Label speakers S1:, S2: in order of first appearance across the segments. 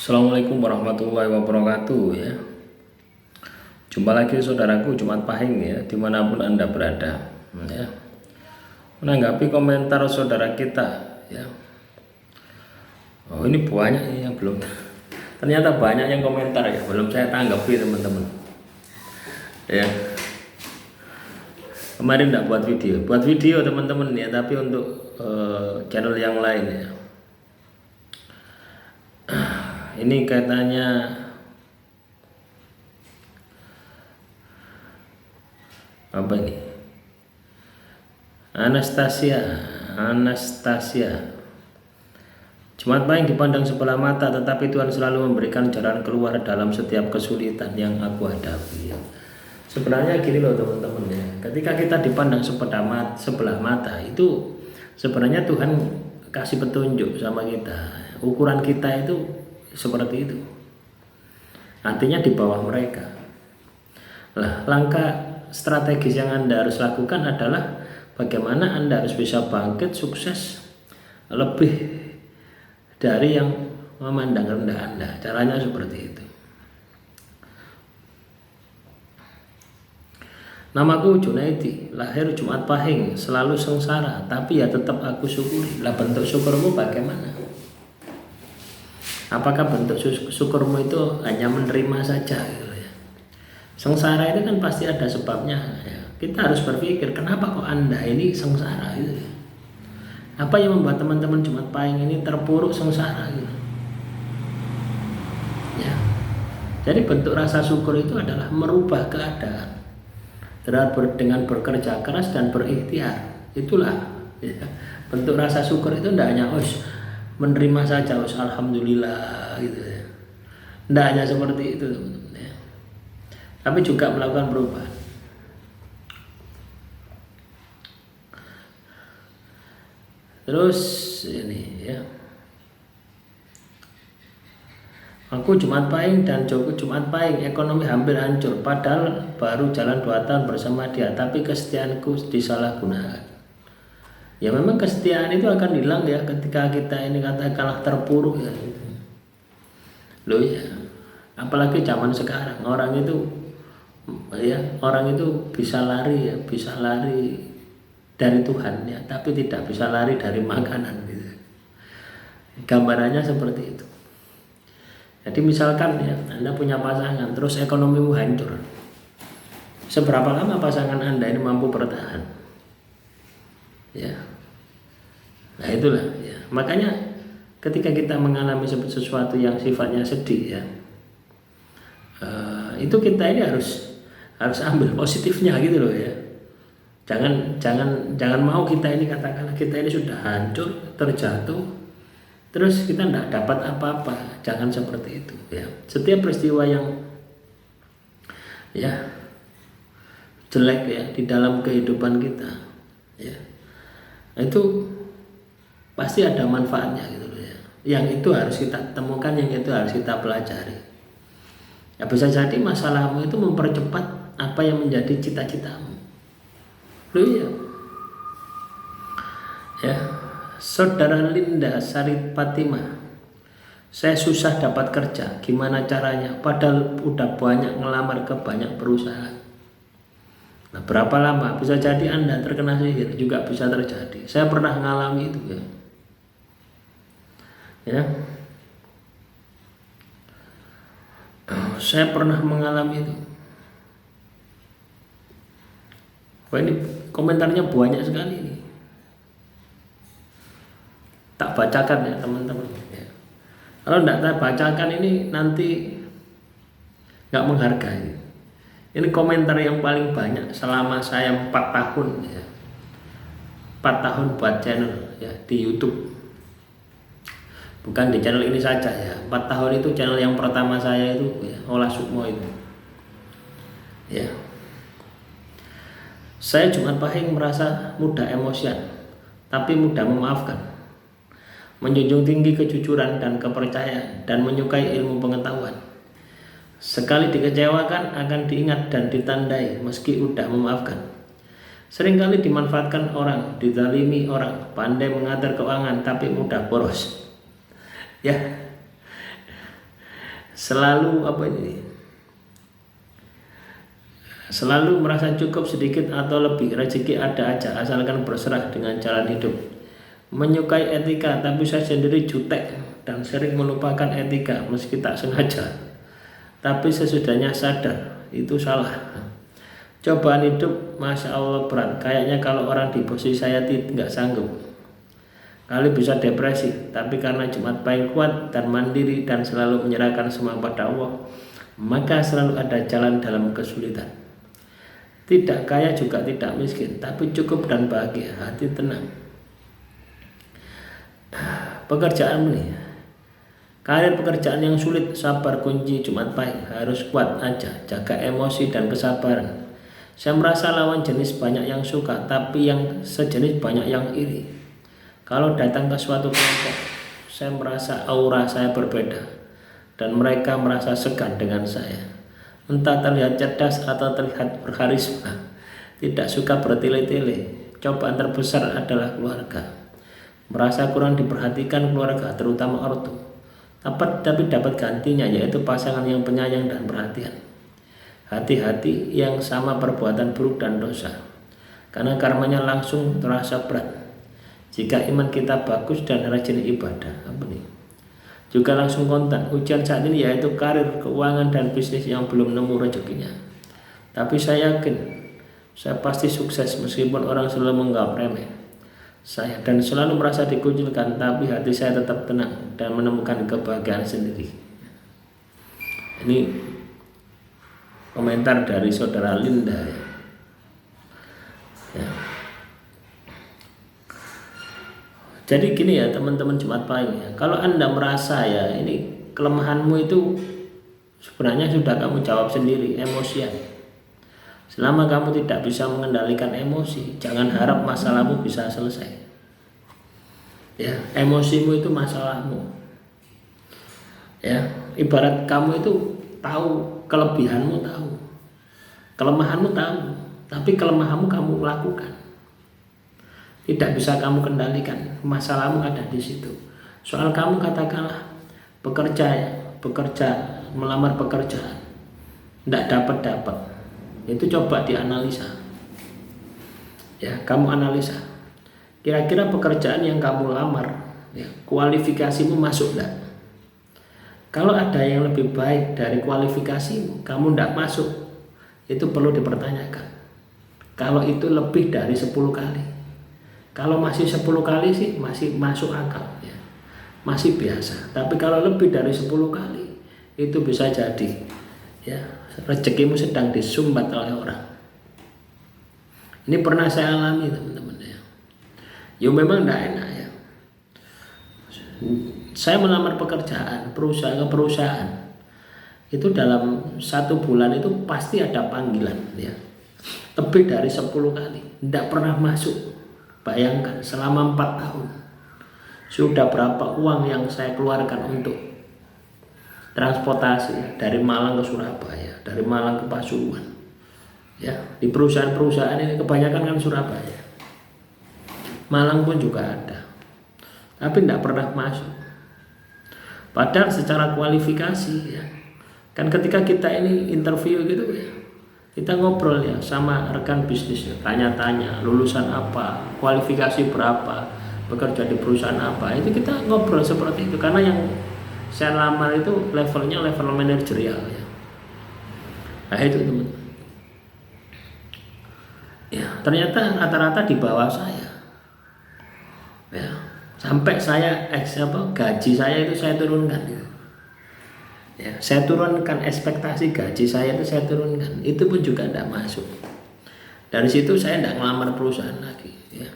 S1: Assalamualaikum warahmatullahi wabarakatuh ya. Jumpa lagi saudaraku Jumat Pahing ya, dimanapun Anda berada ya. Menanggapi komentar saudara kita ya. Oh ini banyak yang belum, ternyata banyak yang komentar ya, belum saya tanggapi teman-teman ya. Kemarin enggak buat video teman-teman ya, tapi untuk channel yang lain ya. Ini katanya apa ini? Anastasia. Jumat Pahing dipandang sebelah mata, tetapi Tuhan selalu memberikan jalan keluar dalam setiap kesulitan yang aku hadapi. Sebenarnya gini loh teman-teman ya, ketika kita dipandang sebelah mata itu sebenarnya Tuhan kasih petunjuk sama kita. Ukuran kita itu seperti itu, artinya di bawah mereka. Nah, langkah strategis yang Anda harus lakukan adalah bagaimana Anda harus bisa bangkit sukses lebih dari yang memandang rendah Anda. Caranya seperti itu. Namaku Junaidi, lahir Jumat Pahing, selalu sengsara, tapi ya tetap aku syukuri. Lah bentuk syukurmu bagaimana? Apakah bentuk syukurmu itu hanya menerima saja gitu ya? Sengsara itu kan pasti ada sebabnya ya. Kita harus berpikir kenapa kok Anda ini sengsara gitu ya? Apa yang membuat teman-teman Jumat Pahing ini terpuruk sengsara gitu ya? Jadi bentuk rasa syukur itu adalah merubah keadaan dengan bekerja keras dan berikhtiar. Itulah ya. Bentuk rasa syukur itu tidak hanya menerima saja, alhamdulillah gitu ya. Tidak hanya seperti itu teman-teman ya. Tapi juga melakukan perubahan. Terus ini ya. Aku Jumat Pahing dan Joko Jumat Pahing, ekonomi hampir hancur, padahal baru jalan 2 tahun bersama dia, tapi kesetiaanku disalahgunakan. Ya memang kesetiaan itu akan hilang ya ketika kita ini katakanlah terpuruk ya gitu. Loh ya, apalagi zaman sekarang orang itu bisa lari ya, bisa lari dari Tuhan ya, tapi tidak bisa lari dari makanan gitu. Gambarannya seperti itu. Jadi misalkan ya, Anda punya pasangan terus ekonomimu hancur. Seberapa lama pasangan Anda ini mampu bertahan? Ya, nah itulah ya. Makanya ketika kita mengalami sesuatu yang sifatnya sedih ya, itu kita ini harus ambil positifnya gitu loh ya. Jangan mau kita ini katakanlah kita ini sudah hancur, terjatuh, terus kita tidak dapat apa-apa. Jangan seperti itu ya. Setiap peristiwa yang ya jelek ya di dalam kehidupan kita ya, itu pasti ada manfaatnya gitu loh ya. Yang itu harus kita temukan, yang itu harus kita pelajari. Ya bisa jadi masalahmu itu mempercepat apa yang menjadi cita-citamu. Loh ya. Ya, Saudara Linda Sarit Fatimah, saya susah dapat kerja, gimana caranya? Padahal udah banyak ngelamar ke banyak perusahaan. Nah, berapa lama? Bisa jadi Anda terkena sihir, juga bisa terjadi. Saya pernah mengalami itu ya. Ya. Saya pernah mengalami itu. Wah, ini komentarnya banyak sekali ini. Tak bacakan ya teman-teman ya. Kalau tidak saya bacakan ini nanti nggak menghargai. Ini komentar yang paling banyak selama saya 4 tahun ya. 4 tahun buat channel ya di YouTube. Bukan di channel ini saja ya. 4 tahun itu channel yang pertama saya itu ya, Olah Sukmo itu. Ya. Saya Jumat Pahing merasa mudah emosian, tapi mudah memaafkan. Menjunjung tinggi kejujuran dan kepercayaan dan menyukai ilmu pengetahuan. Sekali dikecewakan akan diingat dan ditandai meski udah memaafkan. Seringkali dimanfaatkan orang, dizalimi orang, pandai mengatur keuangan tapi mudah boros. Ya. selalu selalu merasa cukup sedikit atau lebih, rezeki ada aja asalkan berserah dengan jalan hidup. Menyukai etika, tapi saya sendiri jutek dan sering melupakan etika meski tak sengaja, tapi sesudahnya sadar itu salah. Cobaan hidup Masya Allah berat, kayaknya kalau orang di posisi saya tidak sanggup. Kali bisa depresi, tapi karena Jumat Pahing kuat dan mandiri dan selalu menyerahkan semua pada Allah, maka selalu ada jalan dalam kesulitan. Tidak kaya juga tidak miskin, tapi cukup dan bahagia, hati tenang. Pekerjaan ini, karir pekerjaan yang sulit, sabar kunci Jumat Pahing, harus kuat aja, jaga emosi dan kesabaran. Saya merasa lawan jenis banyak yang suka, tapi yang sejenis banyak yang iri. Kalau datang ke suatu kelompok, saya merasa aura saya berbeda, dan mereka merasa segan dengan saya. Entah terlihat cerdas atau terlihat berkarisma, tidak suka bertele-tele. Cobaan terbesar adalah keluarga. Merasa kurang diperhatikan keluarga, terutama ortu. Tapi dapat gantinya, yaitu pasangan yang penyayang dan perhatian. Hati-hati yang sama perbuatan buruk dan dosa, karena karmanya langsung terasa berat. Jika iman kita bagus dan rajin ibadah, juga langsung kontak. Ujian saat ini yaitu karir, keuangan, dan bisnis yang belum nemu rezekinya. Tapi saya yakin saya pasti sukses meskipun orang selalu menganggap remeh saya dan selalu merasa dikucilkan, tapi hati saya tetap tenang dan menemukan kebahagiaan sendiri. Ini komentar dari saudara Linda ya. Jadi gini ya teman-teman Jumat Pahing ya, kalau Anda merasa ya ini kelemahanmu itu sebenarnya sudah kamu jawab sendiri, emosian. Selama kamu tidak bisa mengendalikan emosi, jangan harap masalahmu bisa selesai. Ya, emosimu itu masalahmu. Ya, ibarat kamu itu tahu kelebihanmu, tahu kelemahanmu, tahu, tapi kelemahanmu kamu lakukan. Tidak bisa kamu kendalikan, masalahmu ada di situ. Soal kamu katakanlah bekerja, melamar pekerjaan, tidak dapat, itu coba dianalisa. Ya, kamu analisa. Kira-kira pekerjaan yang kamu lamar, ya, kualifikasimu masuk tidak? Kalau ada yang lebih baik dari kualifikasimu, kamu tidak masuk, itu perlu dipertanyakan. Kalau itu lebih dari 10 kali. Kalau masih 10 kali sih masih masuk akal ya. Masih biasa. Tapi kalau lebih dari 10 kali itu bisa jadi ya rezekimu sedang disumbat oleh orang. Ini pernah saya alami teman-teman ya. Ya memang tidak enak ya. Saya melamar pekerjaan perusahaan itu dalam 1 bulan itu pasti ada panggilan ya. Lebih dari 10 kali tidak pernah masuk. Bayangkan selama 4 tahun sudah berapa uang yang saya keluarkan untuk transportasi dari Malang ke Surabaya, dari Malang ke Pasuruan. Ya, di perusahaan-perusahaan ini kebanyakan kan Surabaya. Malang pun juga ada. Tapi tidak pernah masuk. Padahal secara kualifikasi ya. Kan ketika kita ini interview gitu ya, kita ngobrol ya sama rekan bisnisnya, tanya-tanya lulusan apa, kualifikasi berapa, bekerja di perusahaan apa, itu kita ngobrol seperti itu. Karena yang saya lamar itu levelnya level manajerial ya. Nah itu teman. Ya ternyata rata-rata di bawah saya. Ya sampai saya gaji saya itu saya turunkan gitu. Ya, saya turunkan ekspektasi gaji saya itu saya turunkan, itu pun juga tidak masuk. Dari situ saya tidak melamar perusahaan lagi. Ya.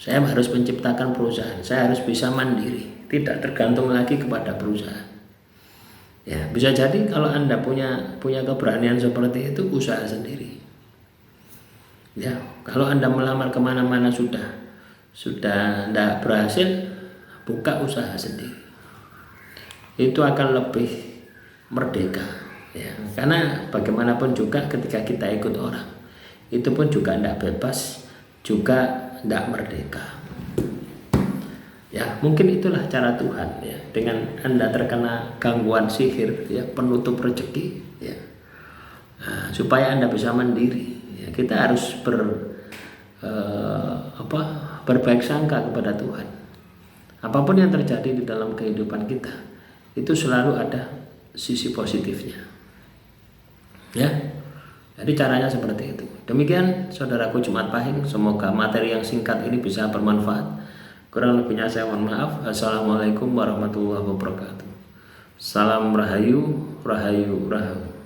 S1: Saya harus menciptakan perusahaan, saya harus bisa mandiri, tidak tergantung lagi kepada perusahaan. Ya, bisa jadi kalau Anda punya keberanian seperti itu, usaha sendiri. Ya, kalau Anda melamar kemana-mana sudah tidak berhasil, buka usaha sendiri. Itu akan lebih merdeka ya, karena bagaimanapun juga ketika kita ikut orang itu pun juga tidak bebas, juga tidak merdeka Ya, mungkin itulah cara Tuhan ya. Dengan Anda terkena gangguan sihir ya, penutup rezeki ya. Nah, supaya Anda bisa mandiri ya, kita harus berbaik sangka kepada Tuhan. Apapun yang terjadi di dalam kehidupan kita itu selalu ada sisi positifnya. Ya. Jadi caranya seperti itu. Demikian saudaraku Jumat Pahing, semoga materi yang singkat ini bisa bermanfaat. Kurang lebihnya saya mohon maaf. Assalamualaikum warahmatullahi wabarakatuh. Salam Rahayu, Rahayu, Rahayu.